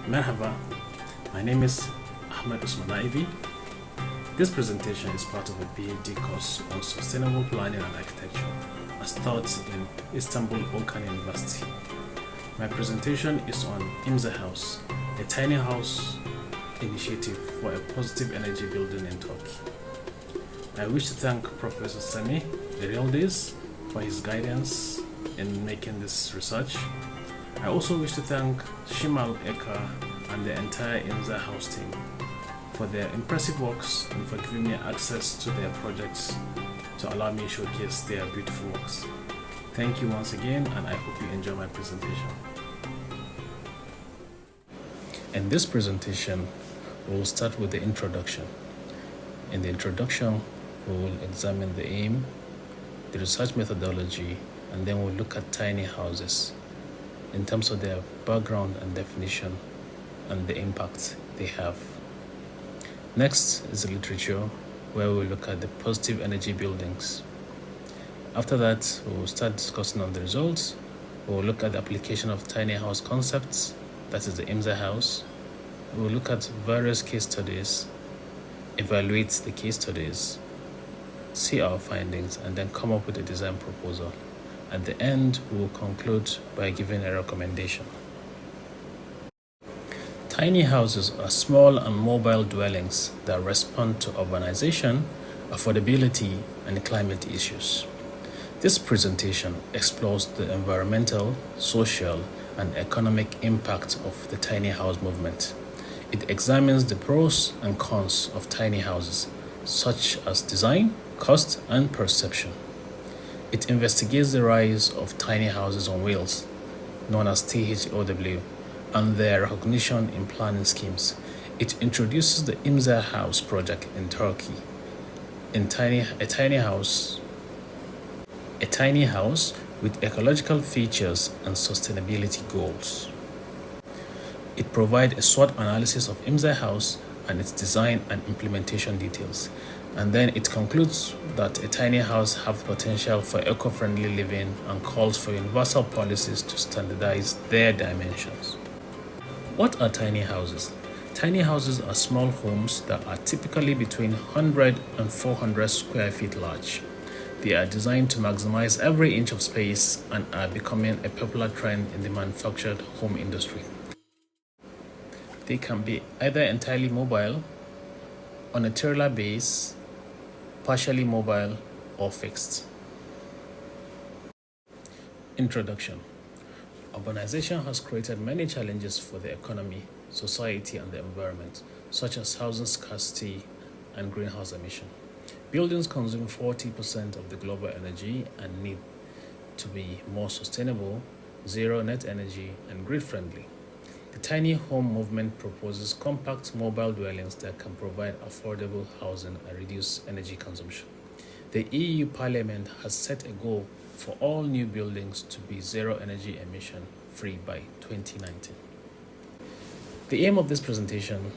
Merhaba, my name is Ahmed Usman. This presentation is part of a PhD course on sustainable planning and architecture as taught in Istanbul Okan University. My presentation is on IMZA House, a tiny house initiative for a positive energy building in Turkey. I wish to thank Professor Sami Erildiz for his guidance in making this research. I also wish to thank Shimal Eka and the entire IMZA House team for their impressive works and for giving me access to their projects to allow me to showcase their beautiful works. Thank you once again, and I hope you enjoy my presentation. In this presentation, we will start with the introduction. In the introduction, we will examine the aim, the research methodology, and then we'll look at tiny houses in terms of their background and definition and the impact they have. Next is the literature, where we'll look at the positive energy buildings. After that, we will start discussing on the results. We will look at the application of tiny house concepts, that is the IMZA house. We will look at various case studies, evaluate the case studies, see our findings, and then come up with a design proposal. At the end, we will conclude by giving a recommendation. Tiny houses are small and mobile dwellings that respond to urbanization, affordability, and climate issues. This presentation explores the environmental, social, and economic impact of the tiny house movement. It examines the pros and cons of tiny houses, such as design, cost, and perception. It investigates the rise of tiny houses on wheels, known as THOW, and their recognition in planning schemes. It introduces the IMZA house project in Turkey, a tiny house with ecological features and sustainability goals. It provides a SWOT analysis of IMZA house and its design and implementation details. And then it concludes that a tiny house have potential for eco-friendly living and calls for universal policies to standardize their dimensions. What are tiny houses? Tiny houses are small homes that are typically between 100 and 400 square feet large. They are designed to maximize every inch of space and are becoming a popular trend in the manufactured home industry. They can be either entirely mobile, on a trailer base, partially mobile, or fixed. Introduction. Urbanization has created many challenges for the economy, society, and the environment, such as housing scarcity and greenhouse emission. Buildings consume 40% of the global energy and need to be more sustainable, zero net energy, and grid-friendly. The tiny home movement proposes compact mobile dwellings that can provide affordable housing and reduce energy consumption. The EU Parliament has set a goal for all new buildings to be zero energy emission free by 2019. The aim of this presentation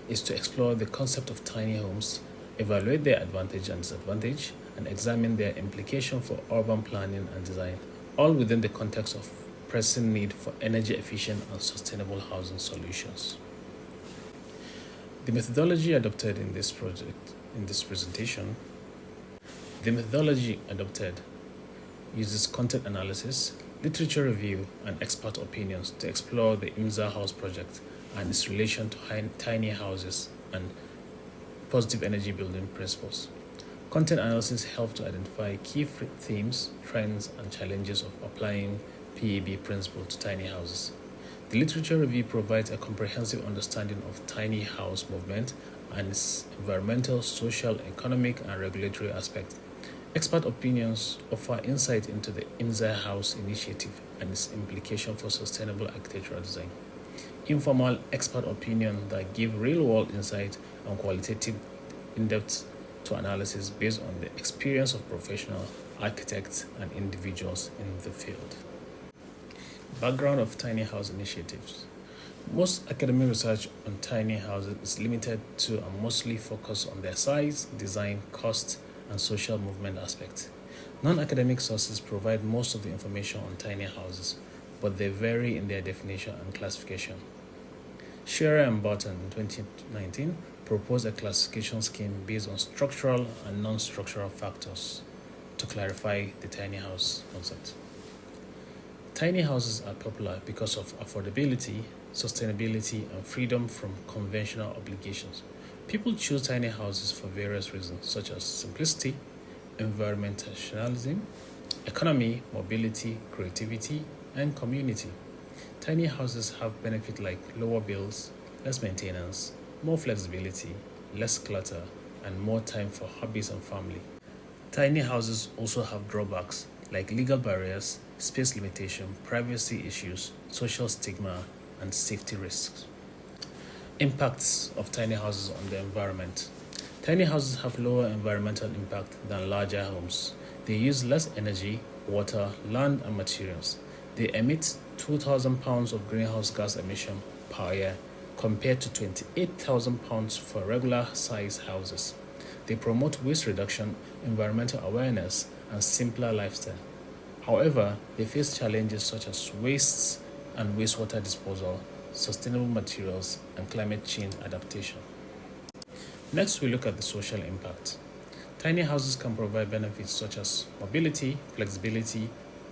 is to explore the concept of tiny homes, evaluate their advantage and disadvantage, and examine their implication for urban planning and design, all within the context of pressing need for energy efficient and sustainable housing solutions. The methodology adopted in this presentation, uses content analysis, literature review, and expert opinions to explore the IMZA house project and its relation to tiny houses and positive energy building principles. Content analysis helps to identify key themes, trends, and challenges of applying PEB principle to tiny houses. The literature review provides a comprehensive understanding of tiny house movement and its environmental, social, economic, and regulatory aspects. Expert opinions offer insight into the IMZA house initiative and its implication for sustainable architectural design. Informal expert opinion that give real-world insight and qualitative in-depth to analysis based on the experience of professional architects and individuals in the field. Background of tiny house initiatives. Most academic research on tiny houses is limited to and mostly focused on their size, design, cost, and social movement aspects. Non-academic sources provide most of the information on tiny houses, but they vary in their definition and classification. Shearer and Barton in 2019 proposed a classification scheme based on structural and non-structural factors to clarify the tiny house concept. Tiny houses are popular because of affordability, sustainability, and freedom from conventional obligations. People choose tiny houses for various reasons, such as simplicity, environmentalism, economy, mobility, creativity, and community. Tiny houses have benefits like lower bills, less maintenance, more flexibility, less clutter, and more time for hobbies and family. Tiny houses also have drawbacks like legal barriers, space limitation, privacy issues, social stigma, and safety risks. Impacts of tiny houses on the environment. Tiny houses have lower environmental impact than larger homes. They use less energy, water, land, and materials. They emit 2,000 pounds of greenhouse gas emission per year compared to 28,000 pounds for regular size houses. They promote waste reduction, environmental awareness, and simpler lifestyle. However, they face challenges such as wastes and wastewater disposal, sustainable materials, and climate change adaptation. Next, we look at the social impact. Tiny houses can provide benefits such as mobility, flexibility,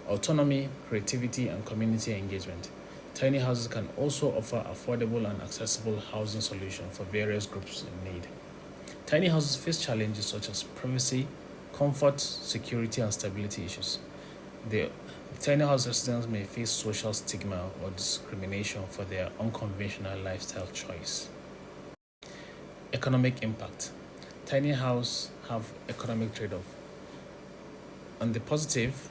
autonomy, creativity, and community engagement. Tiny houses can also offer affordable and accessible housing solutions for various groups in need. Tiny houses face challenges such as privacy, comfort, security, and stability issues. The tiny house residents may face social stigma or discrimination for their unconventional lifestyle choice. Economic impact. Tiny houses have economic trade-off. On the positive,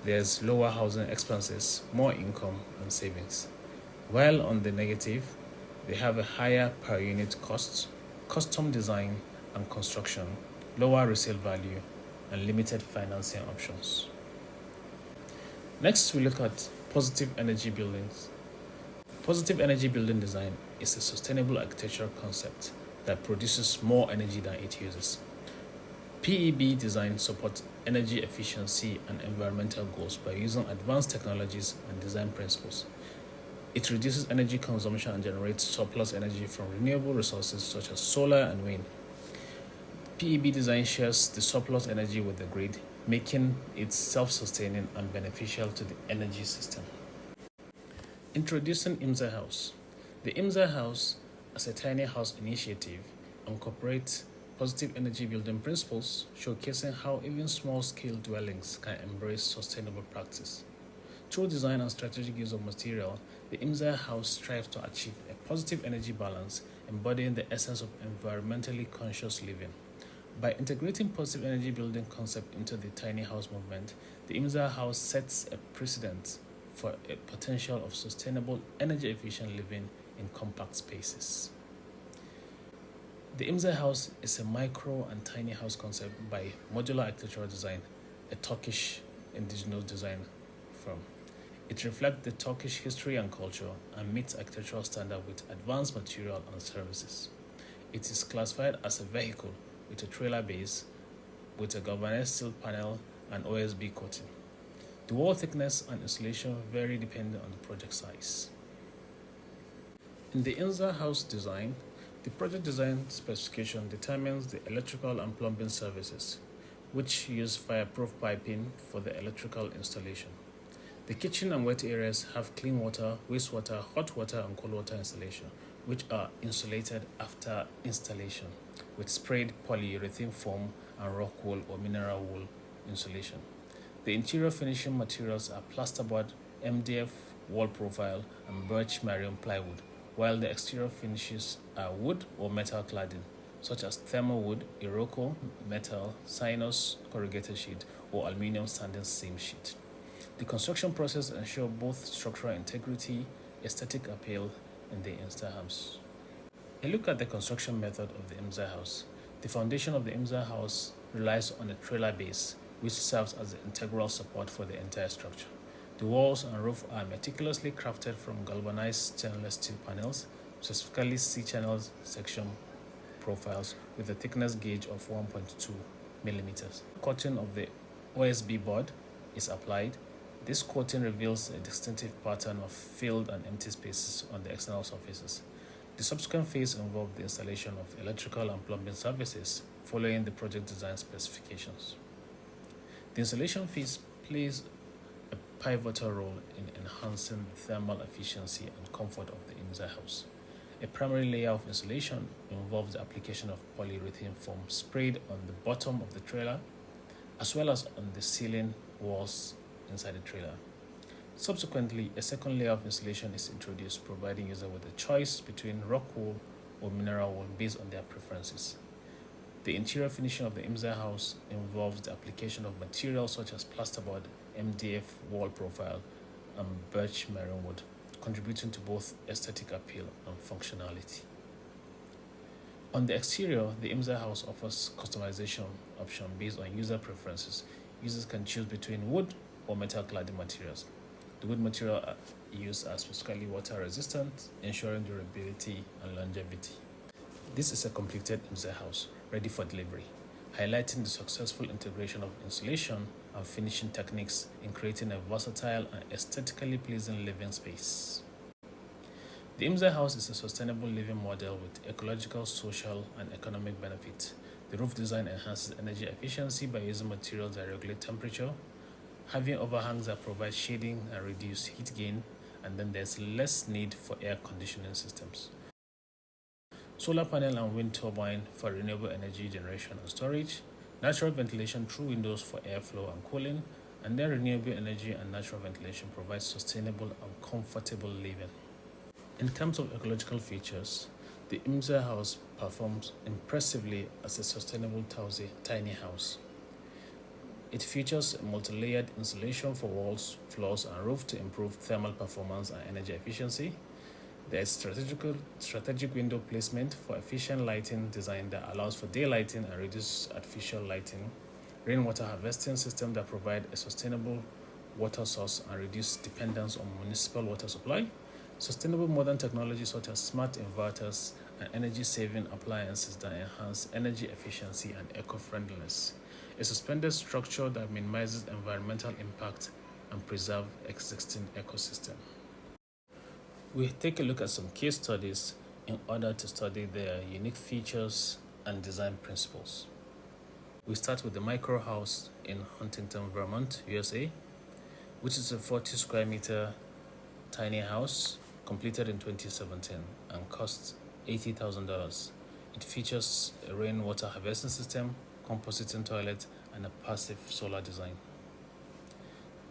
there's lower housing expenses, more income, and savings. While on the negative, they have a higher per unit cost, custom design and construction, lower resale value, and limited financing options. Next, we look at positive energy buildings. Positive energy building design is a sustainable architectural concept that produces more energy than it uses. PEB design supports energy efficiency and environmental goals by using advanced technologies and design principles. It reduces energy consumption and generates surplus energy from renewable resources such as solar and wind. PEB design shares the surplus energy with the grid, making it self-sustaining and beneficial to the energy system. Introducing IMZA House. The IMZA House, as a tiny house initiative, incorporates positive energy building principles, showcasing how even small-scale dwellings can embrace sustainable practice. Through design and strategic use of material, the IMZA House strives to achieve a positive energy balance, embodying the essence of environmentally conscious living. By integrating positive energy building concept into the tiny house movement, the IMZA House sets a precedent for a potential of sustainable, energy-efficient living in compact spaces. The IMZA House is a micro and tiny house concept by Modular Architectural Design, a Turkish indigenous design firm. It reflects the Turkish history and culture and meets architectural standards with advanced material and services. It is classified as a vehicle with a trailer base, with a galvanized steel panel and OSB coating. The wall thickness and insulation vary depending on the project size. In the IMZA house design, the project design specification determines the electrical and plumbing services, which use fireproof piping for the electrical installation. The kitchen and wet areas have clean water, wastewater, hot water, and cold water installation, which are insulated after installation with sprayed polyurethane foam and rock wool or mineral wool insulation. The interior finishing materials are plasterboard, MDF, wall profile, and birch marion plywood, while the exterior finishes are wood or metal cladding, such as thermal wood, Iroko, metal, Sinus, corrugated sheet, or aluminum standing seam sheet. The construction process ensures both structural integrity, aesthetic appeal, and the IMZA house. A look at the construction method of the IMZA house. The foundation of the IMZA house relies on a trailer base, which serves as the integral support for the entire structure. The walls and roof are meticulously crafted from galvanized stainless steel panels, specifically C-channel section profiles with a thickness gauge of 1.2 millimeters. Coating of the OSB board is applied. This coating reveals a distinctive pattern of filled and empty spaces on the external surfaces. The subsequent phase involved the installation of electrical and plumbing services following the project design specifications. The installation phase plays a pivotal role in enhancing the thermal efficiency and comfort of the IMZA house. A primary layer of insulation involves the application of polyurethane foam sprayed on the bottom of the trailer as well as on the ceiling walls inside the trailer. Subsequently, a second layer of insulation is introduced, providing users with a choice between rock wool or mineral wool based on their preferences. The interior finishing of the IMZA house involves the application of materials such as plasterboard, MDF wall profile, and birch marine wood, contributing to both aesthetic appeal and functionality. On the exterior, the IMZA house offers customization option based on user preferences. Users can choose between wood or metal cladding materials. The wood material used are specifically water resistant, ensuring durability and longevity. This is a completed IMZA house, ready for delivery, highlighting the successful integration of insulation and finishing techniques in creating a versatile and aesthetically pleasing living space. The IMZA house is a sustainable living model with ecological, social, and economic benefits. The roof design enhances energy efficiency by using materials that regulate temperature, having overhangs that provide shading and reduce heat gain, and then there's less need for air conditioning systems. Solar panel and wind turbine for renewable energy generation and storage, natural ventilation through windows for airflow and cooling, and then renewable energy and natural ventilation provides sustainable and comfortable living. In terms of ecological features, the IMZA house performs impressively as a sustainable tiny house. It features a multi-layered insulation for walls, floors, and roof to improve thermal performance and energy efficiency. There is strategic window placement for efficient lighting design that allows for daylighting and reduces artificial lighting. Rainwater harvesting system that provide a sustainable water source and reduce dependence on municipal water supply. Sustainable modern technology such as smart inverters and energy-saving appliances that enhance energy efficiency and eco-friendliness. A suspended structure that minimizes environmental impact and preserve existing ecosystem. We take a look at some case studies in order to study their unique features and design principles. We start with the micro house in Huntington, Vermont, USA, which is a 40 square meter tiny house completed in 2017 and cost $80,000. It features a rainwater harvesting system, compositing toilet, and a passive solar design.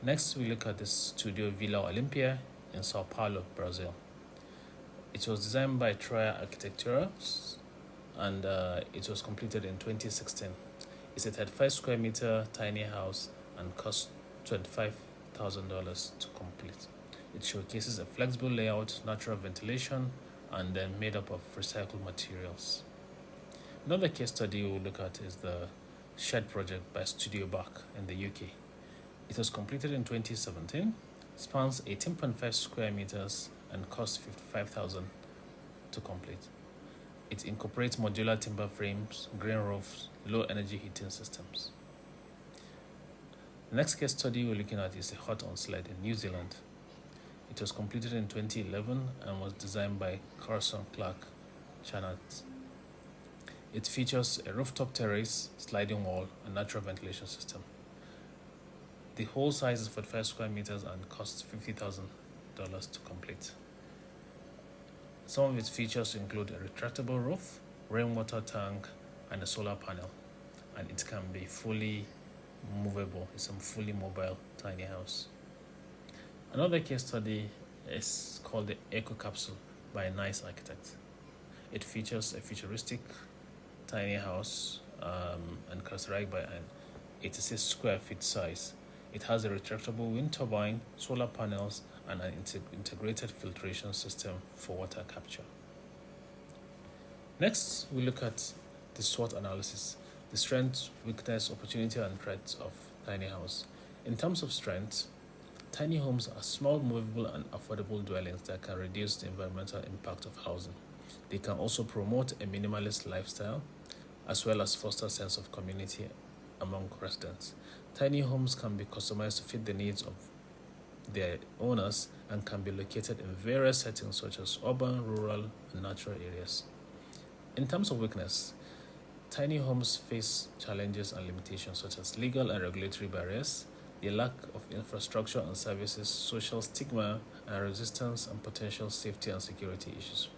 Next, we look at the Studio Villa Olympia in Sao Paulo, Brazil. It was designed by Troia Architectura and it was completed in 2016. It's a 35 square meter tiny house and cost $25,000 to complete. It showcases a flexible layout, natural ventilation, and then made up of recycled materials. Another case study we'll look at is the Shed project by Studio Bark in the UK. It was completed in 2017, spans 18.5 square meters, and cost $55,000 to complete. It incorporates modular timber frames, green roofs, low energy heating systems. The next case study we're looking at is a hut on sled in New Zealand. It was completed in 2011 and was designed by Carson Clark Chanat. It features a rooftop terrace, sliding wall, and natural ventilation system. The whole size is 45 square meters and costs $50,000 to complete. Some of its features include a retractable roof, rainwater tank, and a solar panel, and it can be fully movable. It's a fully mobile tiny house. Another case study is called the Eco Capsule by a Nice Architect. It features a futuristic tiny house and characterized by an 86 square feet size. It has a retractable wind turbine, solar panels, and an integrated filtration system for water capture. Next, we look at the SWOT analysis, the strengths, weakness, opportunity, and threats of tiny house. In terms of strengths, tiny homes are small, movable, and affordable dwellings that can reduce the environmental impact of housing. They can also promote a minimalist lifestyle, as well as foster a sense of community among residents. Tiny homes can be customized to fit the needs of their owners and can be located in various settings such as urban, rural, and natural areas. In terms of weakness, tiny homes face challenges and limitations such as legal and regulatory barriers, the lack of infrastructure and services, social stigma and resistance, and potential safety and security issues.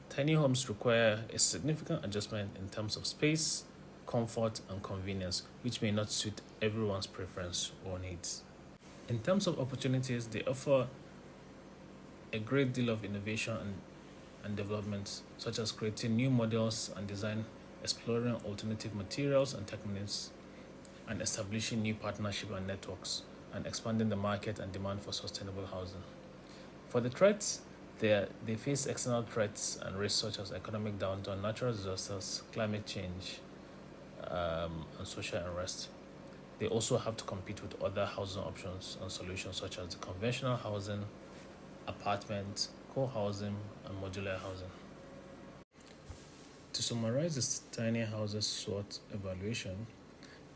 Tiny homes require a significant adjustment in terms of space, comfort, and convenience, which may not suit everyone's preference or needs. In terms of opportunities, they offer a great deal of innovation and development, such as creating new models and design, exploring alternative materials and techniques, and establishing new partnerships and networks, and expanding the market and demand for sustainable housing. For the threats, they face external threats and risks such as economic downturn, natural disasters, climate change, and social unrest. They also have to compete with other housing options and solutions such as the conventional housing, apartment, co-housing, and modular housing. To summarize this tiny houses SWOT evaluation,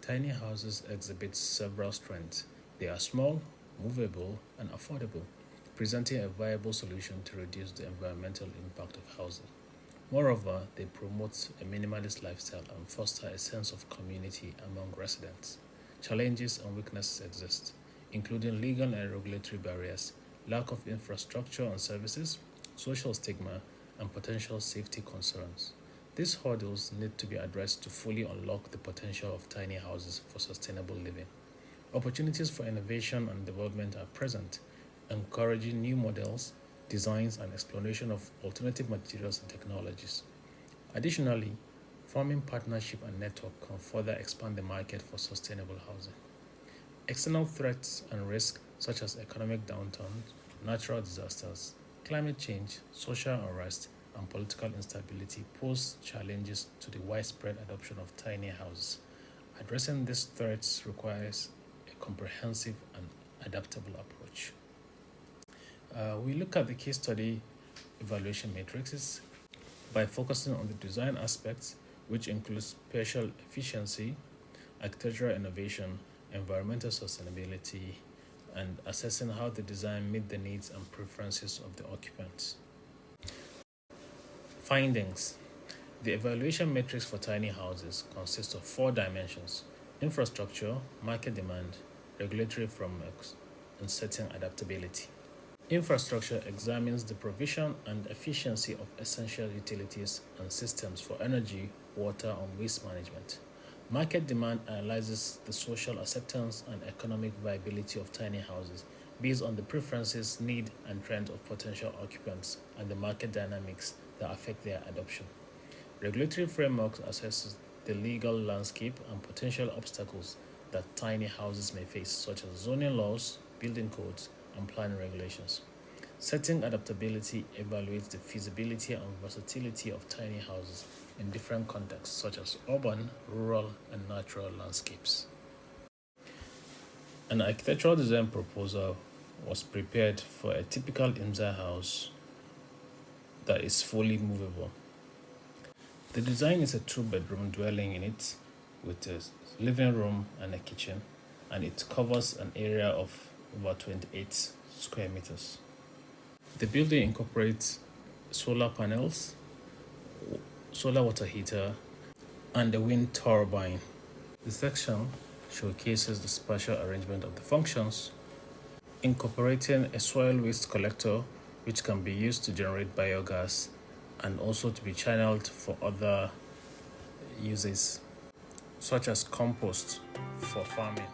tiny houses exhibit several strengths. They are small, movable, and affordable, presenting a viable solution to reduce the environmental impact of housing. Moreover, they promote a minimalist lifestyle and foster a sense of community among residents. Challenges and weaknesses exist, including legal and regulatory barriers, lack of infrastructure and services, social stigma, and potential safety concerns. These hurdles need to be addressed to fully unlock the potential of tiny houses for sustainable living. Opportunities for innovation and development are present, encouraging new models, designs, and exploration of alternative materials and technologies. Additionally, forming partnership and network can further expand the market for sustainable housing. External threats and risks such as economic downturn, natural disasters, climate change, social unrest, and political instability pose challenges to the widespread adoption of tiny houses. Addressing these threats requires a comprehensive and adaptable approach. We look at the case study evaluation matrices by focusing on the design aspects, which includes spatial efficiency, architectural innovation, environmental sustainability, and assessing how the design meet the needs and preferences of the occupants. Findings. The evaluation matrix for tiny houses consists of 4 dimensions: infrastructure, market demand, regulatory frameworks, and setting adaptability. Infrastructure examines the provision and efficiency of essential utilities and systems for energy, water, and waste management. Market demand analyzes the social acceptance and economic viability of tiny houses based on the preferences, need, and trends of potential occupants and the market dynamics that affect their adoption. Regulatory frameworks assesses the legal landscape and potential obstacles that tiny houses may face, such as zoning laws, building codes, and planning regulations. Setting adaptability evaluates the feasibility and versatility of tiny houses in different contexts, such as urban, rural, and natural landscapes. An architectural design proposal was prepared for a typical IMZA house that is fully movable. The design is a 2-bedroom dwelling unit with a living room and a kitchen, and it covers an area of about 28 square meters. The building incorporates solar panels, solar water heater, and a wind turbine. The section showcases the spatial arrangement of the functions, incorporating a soil waste collector which can be used to generate biogas and also to be channeled for other uses, such as compost for farming.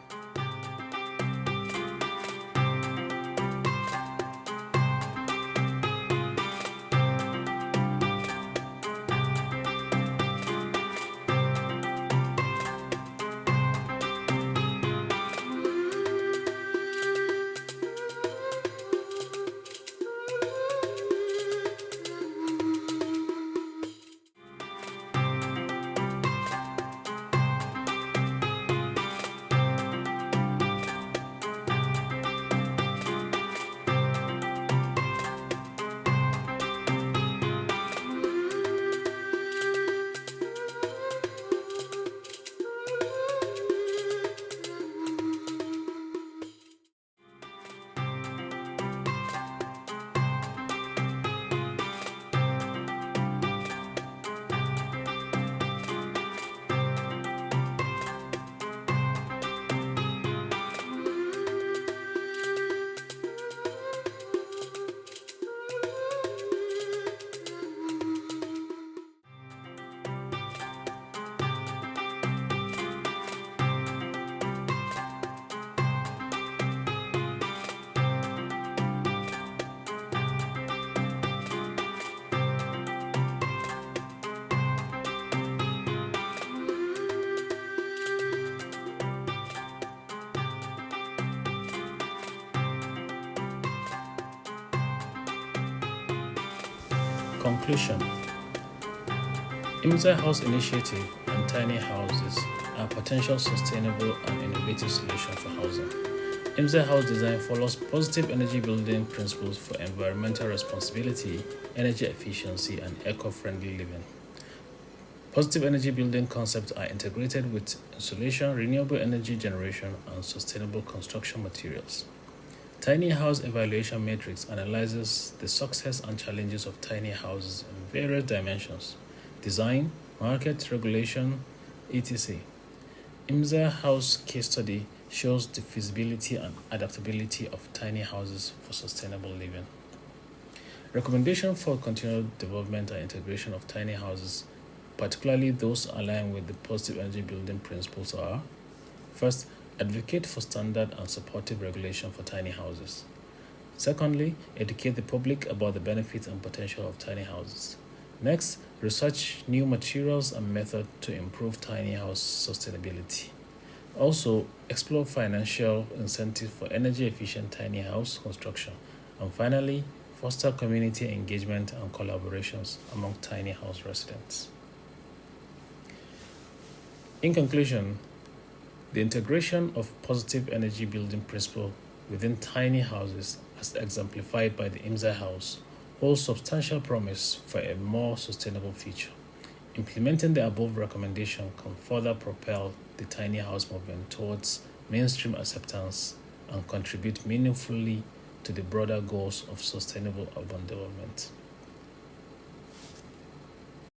Conclusion: IMZA House Initiative and tiny houses are potential sustainable and innovative solutions for housing. IMZA house design follows positive energy building principles for environmental responsibility, energy efficiency, and eco-friendly living. Positive energy building concepts are integrated with insulation, renewable energy generation, and sustainable construction materials. Tiny House Evaluation Matrix analyzes the success and challenges of tiny houses in various dimensions: design, market, regulation, etc. IMZA House Case Study shows the feasibility and adaptability of tiny houses for sustainable living. Recommendation for continued development and integration of tiny houses, particularly those aligned with the positive energy building principles, are: first, advocate for standard and supportive regulation for tiny houses. Secondly, educate the public about the benefits and potential of tiny houses. Next, research new materials and methods to improve tiny house sustainability. Also, explore financial incentives for energy efficient tiny house construction. And finally, foster community engagement and collaborations among tiny house residents. In conclusion, the integration of positive energy building principle within tiny houses, as exemplified by the IMZA house, holds substantial promise for a more sustainable future. Implementing the above recommendation can further propel the tiny house movement towards mainstream acceptance and contribute meaningfully to the broader goals of sustainable urban development.